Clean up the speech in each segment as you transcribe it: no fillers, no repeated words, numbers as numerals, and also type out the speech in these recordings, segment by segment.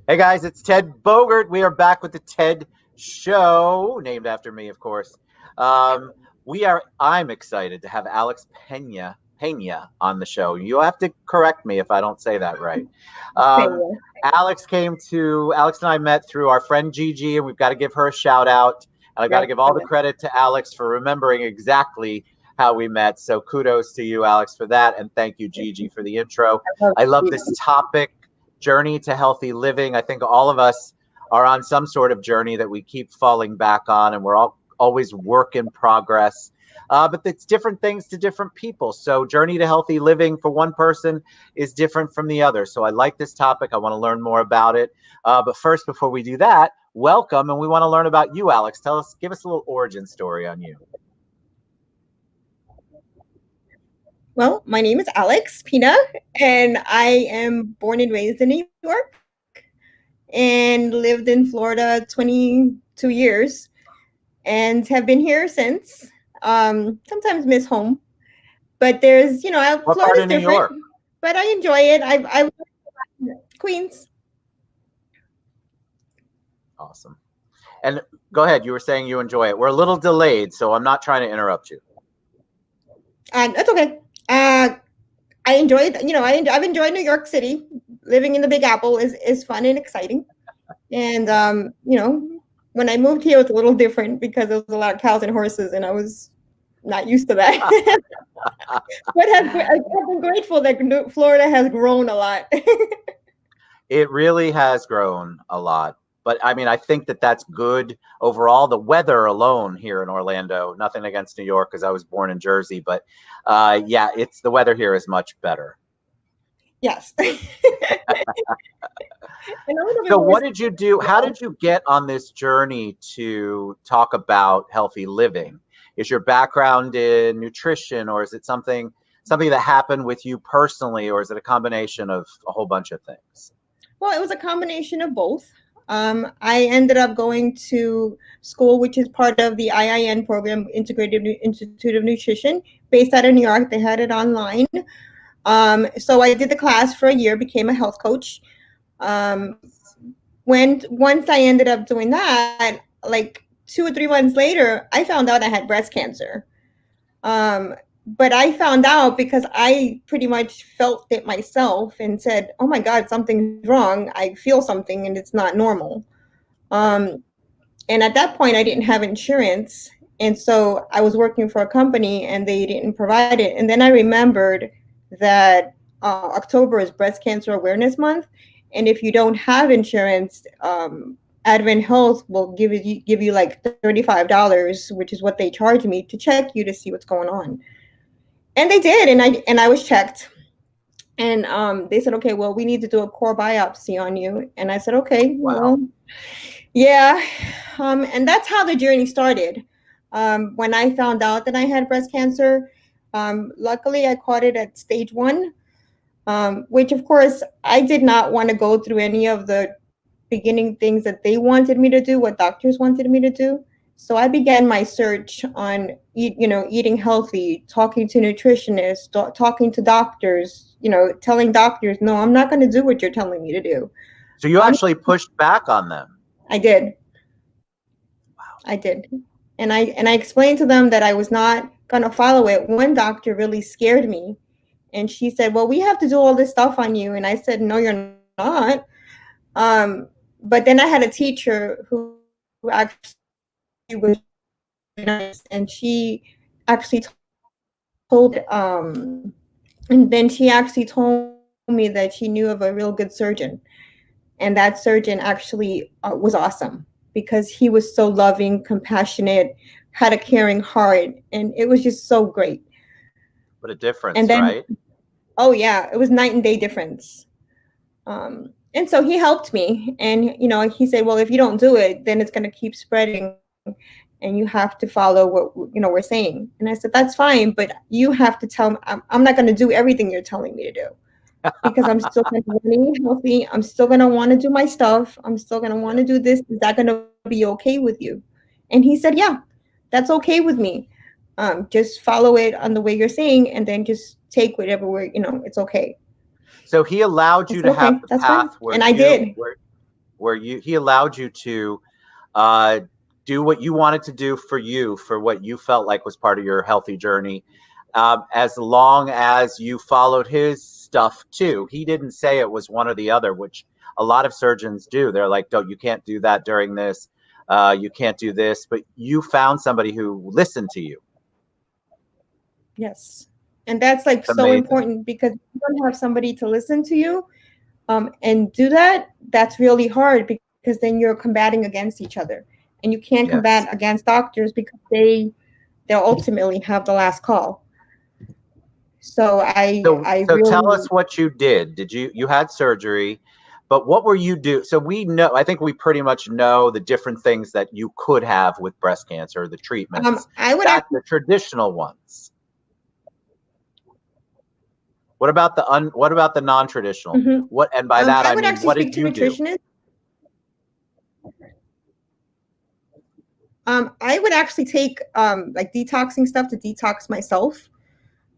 Hey guys, it's Ted Bogert. We are back with the Ted Show, named after me, of course. Um, I'm excited to have Pena on the show. You'll have to correct me if I don't say that right. Um, Peña. Alex and I met through our friend Gigi, and we've got to give her a shout out. And I've got to Yep. give all the credit to Alex for remembering exactly how we met. So kudos to you, Alex, for that. And thank you, Gigi, for the intro. I love I love this Gigi. topic, journey to healthy living. I think all of us are on some sort of journey that we keep falling back on, and we're all always work in progress. But it's different things to different people. So, journey to healthy living for one person is different from the other. So, I like this topic. I want to learn more about it. But first, before we do that, welcome, and we want to learn about you, Alex. Give us a little origin story on you. Well, my name is Alex Pina, and I am born and raised in New York and lived in Florida 22 years and have been here since. Sometimes miss home, but What part Florida's of New different, York? but I enjoy it. I Queens. Awesome. And go ahead. You were saying you enjoy it. We're a little delayed, so I'm not trying to interrupt you. That's okay. I enjoy it. I've enjoyed New York City. Living in the Big Apple is fun and exciting. And when I moved here, it was a little different because there was a lot of cows and horses, and I was not used to that. But I've been grateful that Florida has grown a lot. It really has grown a lot. But I mean, I think that that's good overall. The weather alone here in Orlando, nothing against New York because I was born in Jersey, but yeah, it's the weather here is much better. Yes. And a little bit So, more what did you do? How did you get on this journey to talk about healthy living? Is your background in nutrition, or is it something that happened with you personally, or is it a combination of a whole bunch of things? Well, it was a combination of both. I ended up going to school, which is part of the IIN program, Integrated Institute of Nutrition, based out of New York. They had it online. So I did the class for a year, became a health coach. Um, when once I ended up doing that, like 2 or 3 months later, I found out I had breast cancer. Um, but I found out because I pretty much felt it myself and said, "Oh my God, something's wrong. I feel something and it's not normal." Right. Um, and at that point, I didn't have insurance, and so I was working for a company and they didn't provide it. And then I remembered that October is Breast Cancer Awareness Month, and if you don't have insurance, Advent Health will give you like $35, which is what they charge me to check you to see what's going on. And they did, and I was checked, and they said, okay, well, we need to do a core biopsy on you. And I said, okay, Wow. well, yeah. And that's how the journey started. When I found out that I had breast cancer, luckily I caught it at stage 1, which of course I did not want to go through any of the beginning things that they wanted me to do, what doctors wanted me to do. So I began my search on eating healthy, talking to nutritionists, talking to doctors, telling doctors, no, I'm not going to do what you're telling me to do. So you Um, actually pushed back on them. I did. Wow. I did. And I explained to them that I was not going to follow it. One doctor really scared me, and she said, "Well, we have to do all this stuff on you." And I said, "No, you're not." Um, but then I had a teacher who actually was nice, and she actually told me that she knew of a real good surgeon, and that surgeon actually was awesome because he was so loving, compassionate, had a caring heart, and it was just so great. What a And difference, then, right? oh yeah, it was night and day difference. And so he helped me, and he said, well, if you don't do it, then it's going to keep spreading, and you have to follow what we're saying. And I said, that's fine, but you have to tell me. I'm not going to do everything you're telling me to do, because I'm still going to want to eat healthy. I'm still going to want to do my stuff. I'm still going to want Yeah. to do this. Is that going to be okay with you? And he said, yeah, that's okay with me. Just follow it on the way you're saying, and then just take whatever it's okay. So he allowed I you said, to have okay, the that's path fine. And I did. where he allowed you to uh, do what you wanted to do for you, for what you felt like was part of your healthy journey, as long as you followed his stuff too. He didn't say it was one or the other, which a lot of surgeons do. They're like, "Don't, you can't do that during this. You can't do this." But you found somebody who listened to you. Yes. And that's like It's so amazing. important because if you don't have somebody to listen to you and do that, that's really hard because then you're combating against each other. And you can't combat Yes. against doctors because they'll ultimately have the last call. So I So tell really us what you did. You had surgery, but what were you do? So we know, I think we pretty much know the different things that you could have with breast cancer, the treatments, I would that actually the traditional ones. What about what about the non-traditional? mhm. What, and by that I I would mean, actually what speak did to you do? nutritionists. I would actually take like detoxing stuff to detox myself.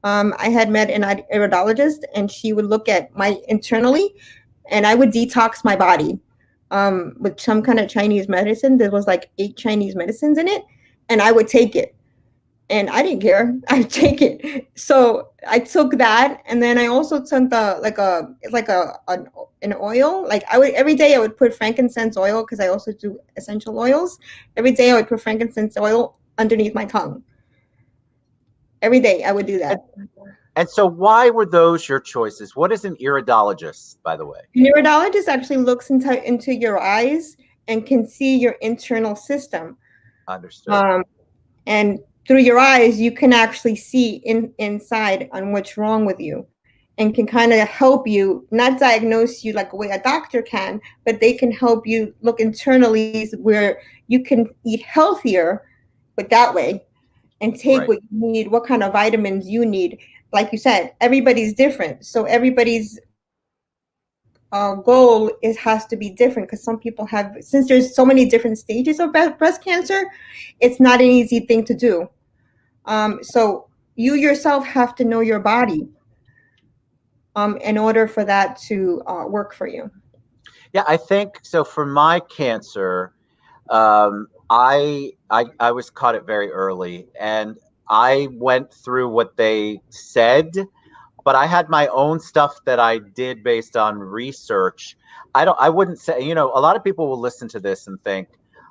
I had met an iridologist, and she would look at my internally, and I would detox my body with some kind of Chinese medicine. There was like 8 Chinese medicines in it, and I would take it. And I didn't care. I'd take it. So I took that, and then I also took the like an oil. Like I would every day I would put frankincense oil because I also do essential oils. Every day I would put frankincense oil underneath my tongue. Every day I would do And, that. and so why were those your choices? What is an iridologist, by the way? Neurodologist actually looks into your eyes and can see your internal system. Understood. Um, and through your eyes, you can actually see inside on what's wrong with you, and can kind of help you, not diagnose you like a way a doctor can, but they can help you look internally where you can eat healthier, but that way, and take Right. what you need, what kind of vitamins you need. Like you said, everybody's different, so everybody's goal has to be different because some people have, since there's so many different stages of breast cancer, it's not an easy thing to do. So you yourself have to know your body in order for that to work for you. Yeah, I think so. For my cancer, I was caught it very early, and I went through what they said, but I had my own stuff that I did based on research. I wouldn't say, a lot of people will listen to this and think,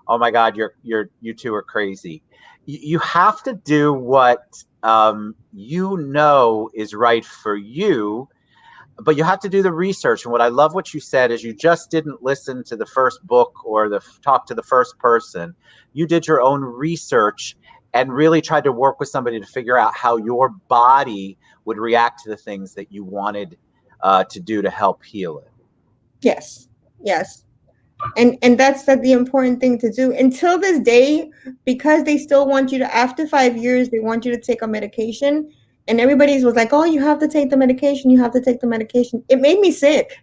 "Oh my God, you two are crazy." You have to do what is right for you, but you have to do the research. And what I love what you said is you just didn't listen to the first book or the talk to the first person. You did your own research and really tried to work with somebody to figure out how your body would react to the things that you wanted to do to help heal it. Yes, yes. And that's the important thing to do until this day, because they still want you to, after 5 years they want you to take a medication, and everybody's was like, oh, you have to take the medication, you have to take the medication. It made me sick.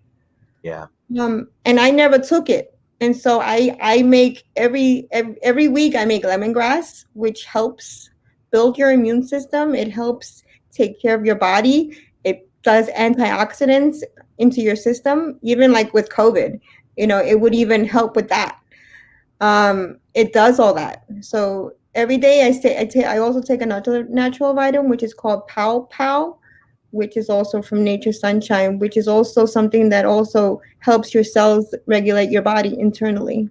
Yeah. And I never took it. And so I make every week I make lemongrass, which helps build your immune system. It helps take care of your body. It does antioxidants into your system, even like with COVID. It would even help with that. It does all that. So every day I also take another natural vitamin, which is called Pow Pow, which is also from Nature Sunshine, which is also something that also helps your cells regulate your body internally.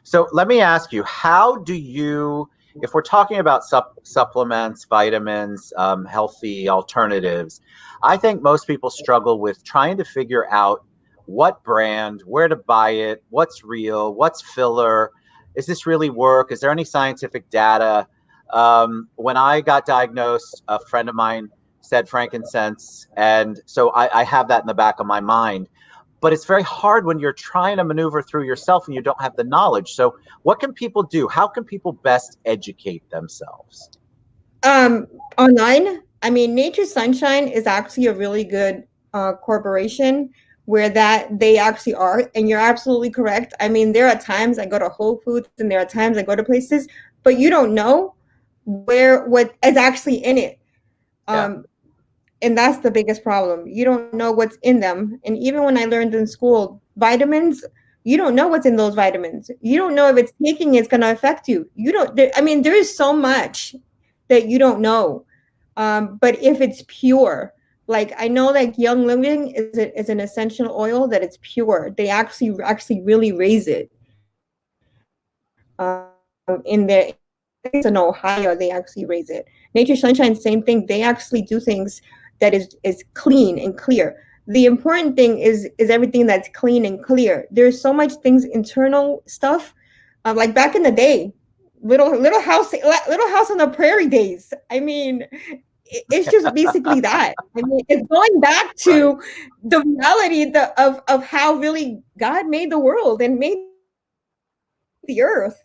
So let me ask you, how do you, if we're talking about supplements, vitamins, healthy alternatives, I think most people struggle with trying to figure out what brand, where to buy it, what's real, what's filler, is this really work? Is there any scientific data? When I got diagnosed, a friend of mine said frankincense, and so I have that in the back of my mind, but it's very hard when you're trying to maneuver through yourself and you don't have the knowledge. So what can people do? How can people best educate themselves? Um, Online, I mean, Nature Sunshine is actually a really good corporation where that they actually are, and you're absolutely correct. I mean, there are times I go to Whole Foods and there are times I go to places, but you don't know what is actually in it. Yeah. Um, and that's the biggest problem. You don't know what's in them. And even when I learned in school, vitamins, You don't know what's in those vitamins. You don't know if it's taking it's going to affect you. You don't. I mean, there is so much that you don't know. But if it's pure, like I know, like Young Living is an essential oil that it's pure. They actually really raise it. In the I think it's in Ohio, they actually raise it. Nature Sunshine, same thing. They actually do things that is clean and clear. The important thing is everything that's clean and clear. There's so much things, internal stuff, like back in the day, little house on the prairie days. I mean, it's just basically that. I mean, it's going back Right. to the reality of how really God made the world and made the earth.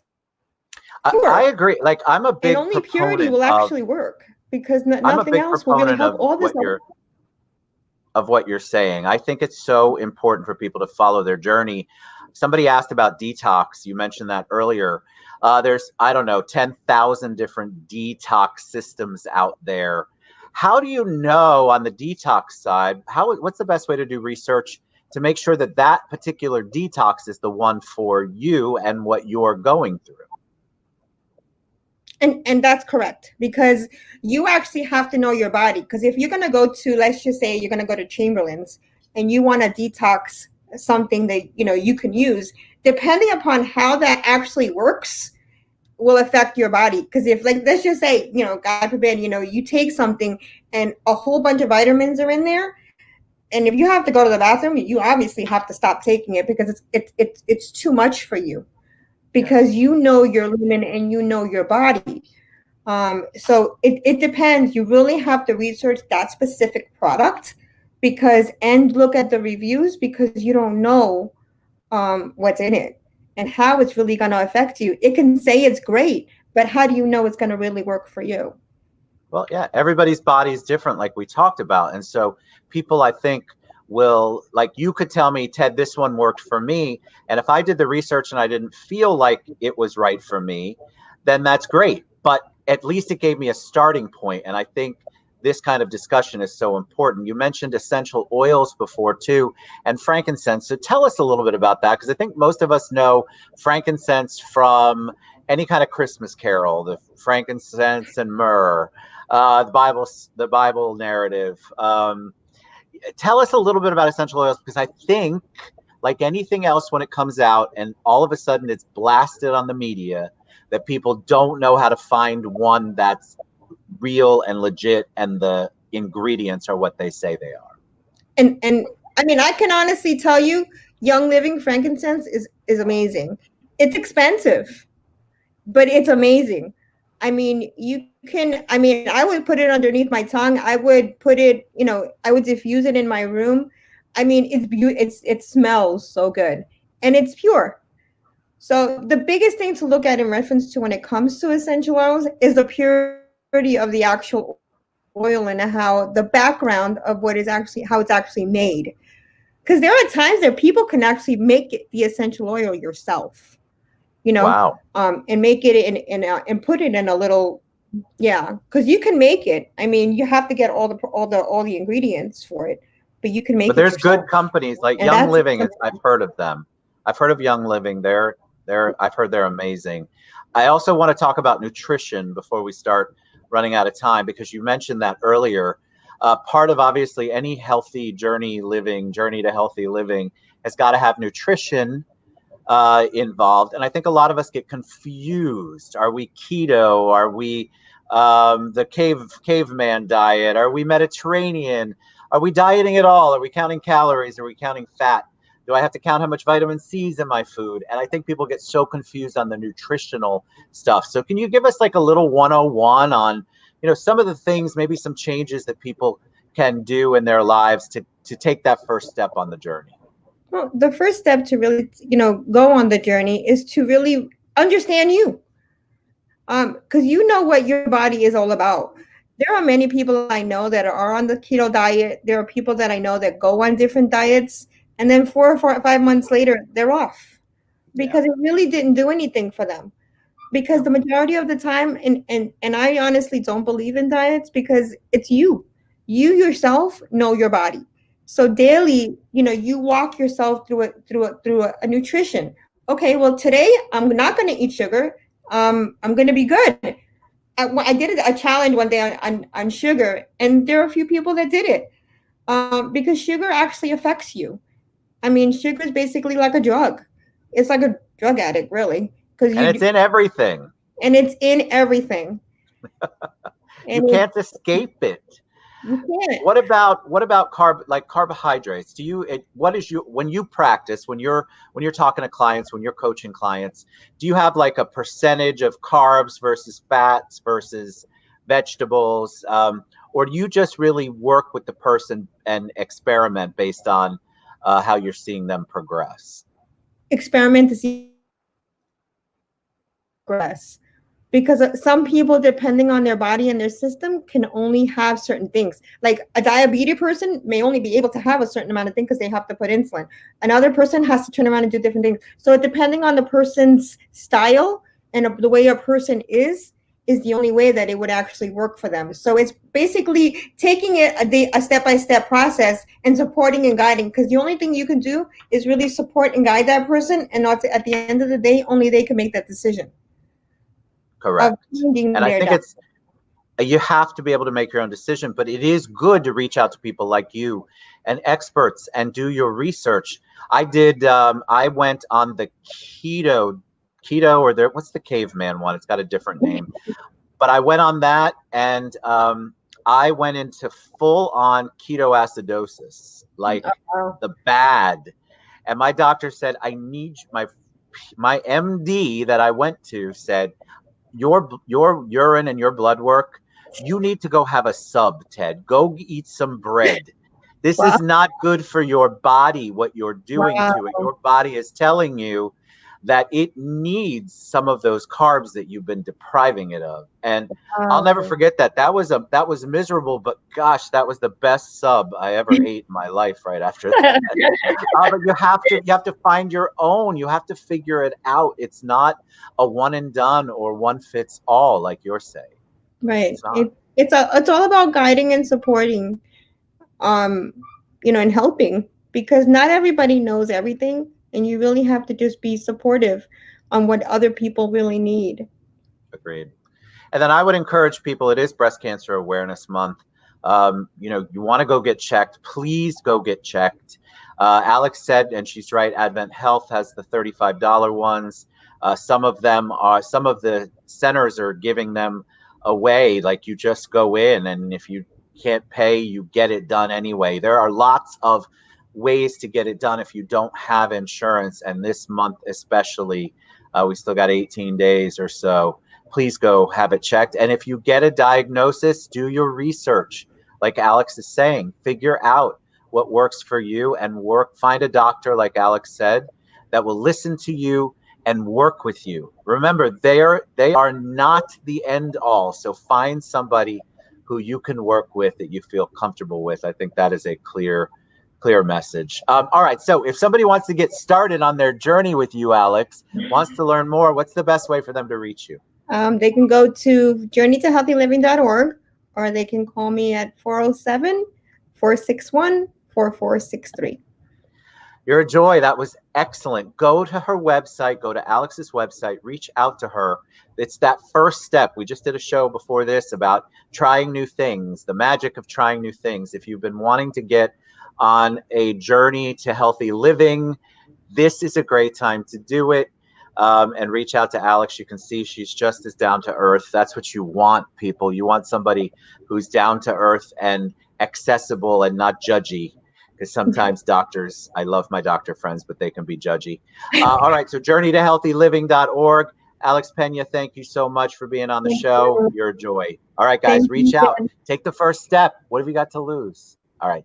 I Pure, agree. Like I'm a and big only purity proponent will of actually work, because I'm a nothing big else will really proponent help. All this other. of what you're saying. I think it's so important for people to follow their journey. Somebody asked about detox. You mentioned that earlier. There's, I don't know, 10,000 different detox systems out there. How do you know on the detox side, what's the best way to do research to make sure that that particular detox is the one for you and what you're going through? And that's correct, because you actually have to know your body. Because if you're going to go to, let's just say you're going to go to Chamberlain's and you want to detox something that you can use, depending upon how that actually works will affect your body. Because if, like, let's just say, God forbid, you take something and a whole bunch of vitamins are in there, and if you have to go to the bathroom, you obviously have to stop taking it, because it's too much for you, because Yes. you know your limit and you know your body. So it depends. You really have to research that specific product, and look at the reviews, because you don't know what's in it and how it's really going to affect you. It can say it's great, but how do you know it's going to really work for you? Well, yeah, everybody's body is different, like we talked about. And so people, I think, will, like, you could tell me, Ted, this one worked for me. And if I did the research and I didn't feel like it was right for me, then that's great. But at least it gave me a starting point. And I think this kind of discussion is so important. You mentioned essential oils before, too, and frankincense. So tell us a little bit about that, because I think most of us know frankincense from any kind of Christmas carol, the frankincense and myrrh, the Bible narrative. Tell us a little bit about essential oils, because I think, like anything else, when it comes out and all of a sudden it's blasted on the media, that people don't know how to find one that's real and legit, and the ingredients are what they say they are. And I mean, I can honestly tell you, Young Living frankincense is amazing. It's expensive, but it's amazing. I mean, you can, I mean, I would put it underneath my tongue. I would put it, I would diffuse it in my room. I mean, it smells so good, and it's pure. So the biggest thing to look at in reference to when it comes to essential oils is the purity of the actual oil, and how the background of how it's actually made. Because there are times that people can actually make the essential oil yourself, Wow. and make it and put it in a little. Yeah, because you can make it. I mean, you have to get all the ingredients for it, but you can But make it there's good yourself, companies like and Young that's Living. something. I've heard of them. I've heard of Young Living. They're I've heard they're amazing. I also want to talk about nutrition before we start running out of time, because you mentioned that earlier. Part of, obviously, any healthy journey to healthy living, has got to have nutrition involved. And I think a lot of us get confused. Are we keto? Are we the caveman diet? Are we Mediterranean? Are we dieting at all? Are we counting calories? Are we counting fat? Do I have to count how much vitamin C is in my food? And I think people get so confused on the nutritional stuff. So can you give us like a little 101 on, some of the things, maybe some changes that people can do in their lives to take that first step on the journey? Well, the first step to really, go on the journey is to really understand you, because you know what your body is all about. There are many people I know that are on the keto diet. There are people that I know that go on different diets, and then 4 or 5 months later, they're off, Yeah. because it really didn't do anything for them. Because No. the majority of the time, and I honestly don't believe in diets, because it's you. You yourself know your body. So daily, you walk yourself through a nutrition. Okay, well today I'm not going to eat sugar. I'm going to be good. I did a challenge one day on sugar, and there are a few people that did it, because sugar actually affects you. I mean, sugar is basically like a drug. It's like a drug addict, really, because And it's in everything. and it's in everything, You and can't escape it. you can't. What about carbohydrates? What is you when you practice, when you're talking to clients, when you're coaching clients, do you have like a percentage of carbs versus fats versus vegetables, or do you just really work with the person and experiment based on how you're seeing them progress? Experiment to see progress, because some people, depending on their body and their system, can only have certain things. Like a diabetes person may only be able to have a certain amount of things because they have to put insulin. Another person has to turn around and do different things. So depending on the person's style and the way a person is the only way that it would actually work for them. So it's basically taking it a step-by-step process and supporting and guiding, because the only thing you can do is really support and guide that person, and not at the end of the day, only they can make that decision of Correct. finding And I their think diet. it's you have to be able to make your own decision, but it is good to reach out to people like you and experts and do your research. I went on the keto, or what's the caveman one? It's got a different name, but I went on that, and I went into full on ketoacidosis, like Oh, the bad. And my doctor said, I need my MD that I went to said, your urine and your blood work, you need to go have a sub, Ted. Go eat some bread. This wow, is not good for your body, what you're doing to it. wow, Your body is telling you that it needs some of those carbs that you've been depriving it of. And I'll never wow. forget that. That was miserable, but gosh, that was the best sub I ever ate in my life right after that. But you have to find your own. You have to figure it out. It's not a one and done or one fits all, like you're saying. Right. It's not. It's all about guiding and supporting, um, and helping, because not everybody knows everything, and you really have to just be supportive on what other people really need. Agreed. And then I would encourage people. It is Breast Cancer Awareness Month. You want to go get checked. Please go get checked. Alex said, and she's right. Advent Health has the $35 ones. Some of the centers are giving them away. Like you just go in, and if you can't pay, you get it done anyway. There are lots of ways to get it done if you don't have insurance. And this month, especially, we still got 18 days or so. Please go have it checked. And if you get a diagnosis, do your research. Like Alex is saying, figure out what works for you and find a doctor, like Alex said, that will listen to you and work with you. Remember, they are not the end all. So find somebody who you can work with that you feel comfortable with. I think that is a clear message. All right. So if somebody wants to get started on their journey with you, Alex, wants to learn more, what's the best way for them to reach you? They can go to journeytohealthyliving.org, or they can call me at 407-461-4463. You're a joy. That was excellent. Go to her website, go to Alex's website, reach out to her. It's that first step. We just did a show before this about trying new things, the magic of trying new things. If you've been wanting to get on a journey to healthy living, this is a great time to do it. And reach out to Alex. You can see she's just as down to earth. That's what you want, people. You want somebody who's down to earth and accessible and not judgy, because sometimes doctors, I love my doctor friends, but they can be judgy. All right, so journeytohealthyliving.org. Alex Peña, thank you so much for being on the Thank show. you. You're a joy. All right, guys, Thank reach out. you. Take the first step. What have you got to lose? All right.